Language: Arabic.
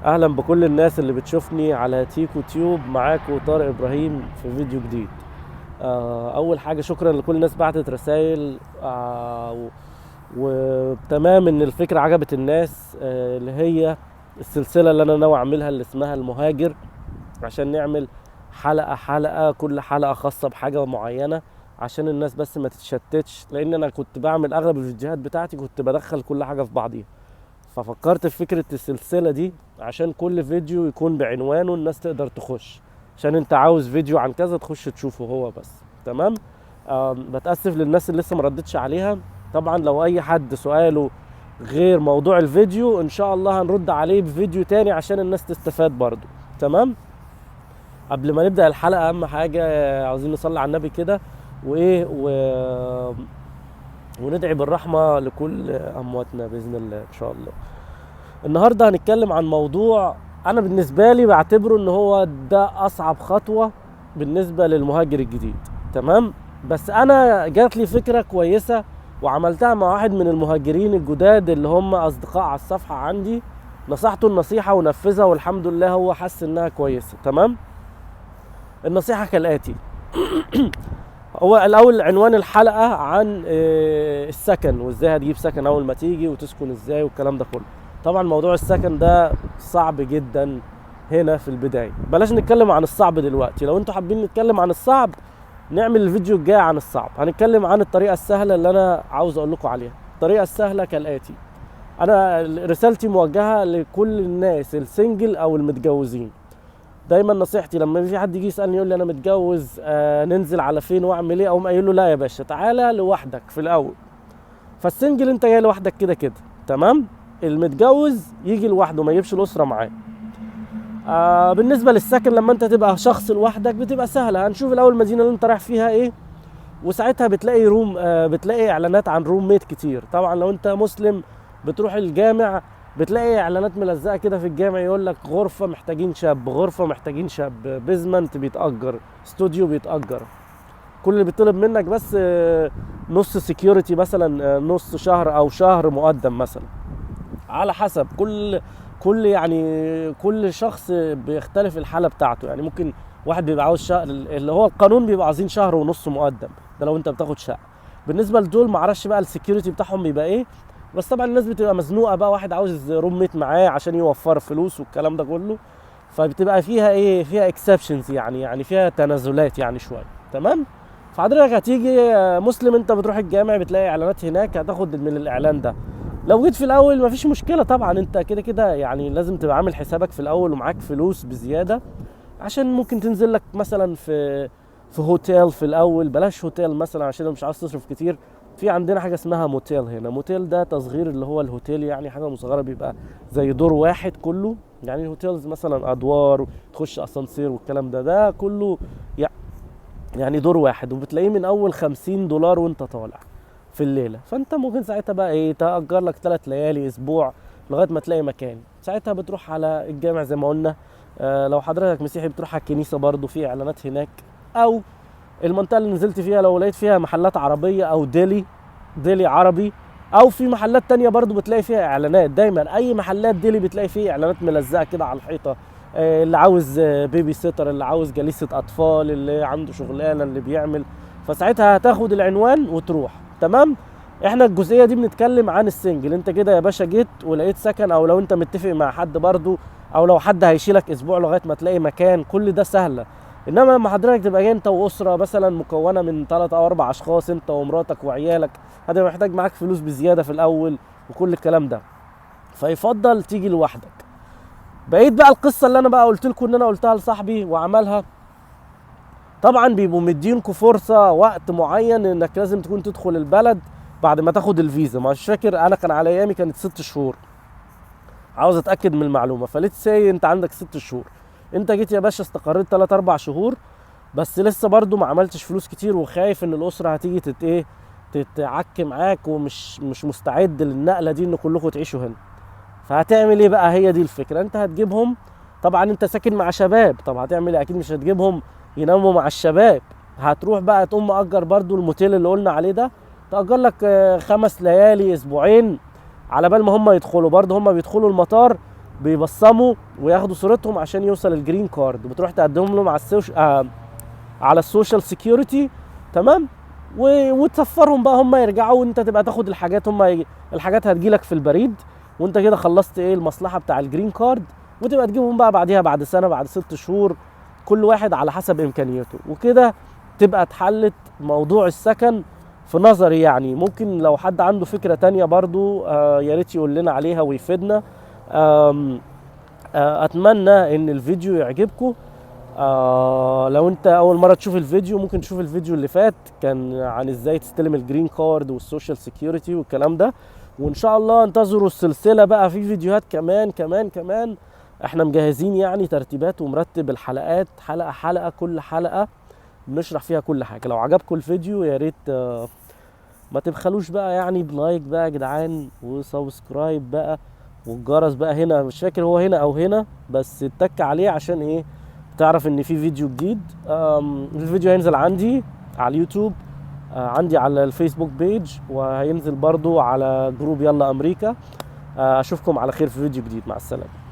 اهلا بكل الناس اللي بتشوفني على تيكو تيوب. معاكو طارق ابراهيم في فيديو جديد. اول حاجه شكرا لكل الناس بعتت رسائل وتمام ان الفكره عجبت الناس، اللي هي السلسله اللي انا ناوي اعملها اللي اسمها المهاجر، عشان نعمل حلقه كل حلقه خاصه بحاجه معينه عشان الناس بس ما تتشتتش، لان انا كنت بعمل اغلب الفيديوهات بتاعتي كنت بدخل كل حاجه في بعضيها. ففكرت في فكرة السلسلة دي عشان كل فيديو يكون بعنوانه الناس تقدر تخش، عشان انت عاوز فيديو عن كذا تخش تشوفه هو بس. تمام. بتأسف للناس اللي لسه مردتش عليها. طبعا لو اي حد سؤاله غير موضوع الفيديو ان شاء الله هنرد عليه بفيديو تاني عشان الناس تستفاد برضو. تمام. قبل ما نبدأ الحلقة اهم حاجة عاوزين نصلي على النبي كده وندعي بالرحمة لكل أمواتنا بإذن الله إن شاء الله. النهاردة هنتكلم عن موضوع أنا بالنسبة لي بعتبره إن هو ده أصعب خطوة بالنسبة للمهاجر الجديد. تمام. بس أنا جات لي فكرة كويسة وعملتها مع واحد من المهاجرين الجداد اللي هم أصدقاء على الصفحة عندي، نصحته النصيحة ونفذها والحمد لله هو حس إنها كويسة. تمام. النصيحة كالآتي. هو الاول عنوان الحلقه عن السكن وازاي هتجيب سكن اول ما تيجي وتسكن ازاي والكلام ده كله. طبعا موضوع السكن ده صعب جدا هنا في البدايه، بلاش نتكلم عن الصعب دلوقتي. لو انتوا حابين نتكلم عن الصعب نعمل الفيديو الجاي عن الصعب. هنتكلم عن الطريقه السهله اللي انا عاوز اقول لكم عليها. الطريقه السهله كالاتي. انا رسالتي موجهه لكل الناس السنجل او المتجوزين. دايما نصيحتي لما في حد يجي يسالني يقول لي انا متجوز، ننزل على فين واعمل ايه، اقوم قايل له لا يا باشا تعالى لوحدك في الاول. فالسنجل انت جاي لوحدك كده كده. تمام. المتجوز يجي لوحده ما يجيبش الاسره معاه. بالنسبه للسكن لما انت تبقى شخص لوحدك بتبقى سهله. هنشوف الاول المدينه اللي انت رايح فيها ايه، وساعتها بتلاقي بتلاقي اعلانات عن روم ميت كتير. طبعا لو انت مسلم بتروح الجامع بتلاقي اعلانات ملزقه كده في الجامع يقول لك غرفه محتاجين شاب، غرفه محتاجين شاب، بيزمنت بيتاجر، استوديو بيتاجر. كل اللي بيطلب منك بس نص سكيورتي مثلا، نص شهر او شهر مقدم مثلا، على حسب كل شخص بيختلف الحاله بتاعته. يعني ممكن واحد بيبقى عاوز شهر، اللي هو القانون بيبقى عايزين شهر ونص مقدم، ده لو انت بتاخد شقه. بالنسبه لدول معرفش بقى السكيورتي بتاعهم بيبقى ايه، بس طبعا الناس بتبقى مزنوقه بقى، واحد عاوز روم ميت معاه عشان يوفر فلوس والكلام ده كله، فبتبقى فيها ايه، فيها اكسبشنز، يعني فيها تنازلات يعني شويه. تمام. فحضرتك هتيجي مسلم انت بتروح الجامع بتلاقي اعلانات هناك، هتاخد من الاعلان ده. لو جيت في الاول مفيش مشكله طبعا، انت كده كده يعني لازم تبقى عامل حسابك في الاول ومعاك فلوس بزياده، عشان ممكن تنزل لك مثلا في هوتيل في الاول. بلاش هوتيل مثلا عشان مش عاوز تصرف كتير. في عندنا حاجه اسمها موتيل هنا. موتيل ده تصغير اللي هو الهوتيل، يعني حاجه مصغره بيبقى زي دور واحد كله. يعني الهوتيلز مثلا ادوار تخش اسانسير والكلام ده كله يعني دور واحد، وبتلاقيه من اول $50 وانت طالع في الليله. فانت ممكن ساعتها بقى ايه، تأجر لك 3 ليالي اسبوع لغايه ما تلاقي مكان. ساعتها بتروح على الجامع زي ما قلنا. لو حضرتك مسيحي بتروح على الكنيسه برضو في اعلانات هناك، او المنطقه اللي نزلت فيها لو لقيت فيها محلات عربيه او ديلي عربي، او في محلات تانية برضو بتلاقي فيها اعلانات. دايما اي محلات ديلي بتلاقي فيه اعلانات ملزقه كده على الحيطه، اللي عاوز بيبي سيتر، اللي عاوز جليسه اطفال، اللي عنده شغلانه، اللي بيعمل. فساعتها هتاخد العنوان وتروح. تمام. احنا الجزئيه دي بنتكلم عن السنجل. انت كده يا باشا جيت ولقيت سكن، او لو انت متفق مع حد برضو، او لو حد هيشيلك اسبوع لغايه ما تلاقي مكان، كل ده سهله. انما لما حضرتك تبقى جاي انت واسره مثلا مكونه من 3 أو 4 اشخاص، انت ومراتك وعيالك، هتبقى محتاج معاك فلوس بزياده في الاول وكل الكلام ده، فيفضل تيجي لوحدك. بقيت بقى القصه اللي انا بقى قلت لكم ان انا قلتها لصاحبي وعملها. طبعا بيبقوا مدينكم فرصه وقت معين انك لازم تكون تدخل البلد بعد ما تاخد الفيزا. مش فاكر، انا كان على ايامي كانت 6 شهور. عاوز اتاكد من المعلومه. فليت سي انت عندك 6 شهور، انت جيت يا باشا استقريت 3-4 شهور، بس لسه برضو ما عملتش فلوس كتير، وخايف ان الاسره هتيجي تتعك معاك، ومش مستعد للنقله دي ان كلكم تعيشوا هنا. فهتعمل ايه بقى؟ هي دي الفكره. انت هتجيبهم، طبعا انت ساكن مع شباب، طب هتعمل ايه؟ اكيد مش هتجيبهم يناموا مع الشباب. هتروح بقى تقوم مأجر برضو الموتيل اللي قلنا عليه ده، تأجر لك 5 ليالي اسبوعين على بال ما هم يدخلوا. برضو هم بيدخلوا المطار بيبصموا وياخدوا صورتهم عشان يوصل الجرين كارد، بتروح تقدمهم لهم على السوشيال سيكيورتي، تمام، وتسفرهم بقى، هم يرجعوا وانت تبقى تاخد الحاجات، الحاجات هتجيلك في البريد، وانت كده خلصت ايه المصلحه بتاع الجرين كارد، وتبقى تجيبهم بقى بعديها بعد سنه، بعد 6 شهور، كل واحد على حسب امكانياته، وكده تبقى اتحلت موضوع السكن في نظري. يعني ممكن لو حد عنده فكره تانية برضو يا ريت يقول لنا عليها ويفيدنا. اتمنى ان الفيديو يعجبكم. لو انت اول مره تشوف الفيديو، ممكن تشوف الفيديو اللي فات كان عن ازاي تستلم الجرين كارد والسوشيال سيكيورتي والكلام ده. وان شاء الله انتظروا السلسله بقى، في فيديوهات كمان احنا مجهزين يعني ترتيبات ومرتب الحلقات، حلقه حلقه، كل حلقه بنشرح فيها كل حاجه. لو عجبكم الفيديو يا ريت ما تبخلوش بقى يعني بلايك بقى يا جدعان، وسبسكرايب بقى، والجرس بقى هنا، مش فاكر هو هنا او هنا، بس اتك عليه عشان ايه تعرف ان في فيديو جديد. الفيديو هينزل عندي على اليوتيوب، عندي على الفيسبوك بيج، وهينزل برضو على جروب يلا امريكا. اشوفكم على خير في فيديو جديد. مع السلامه.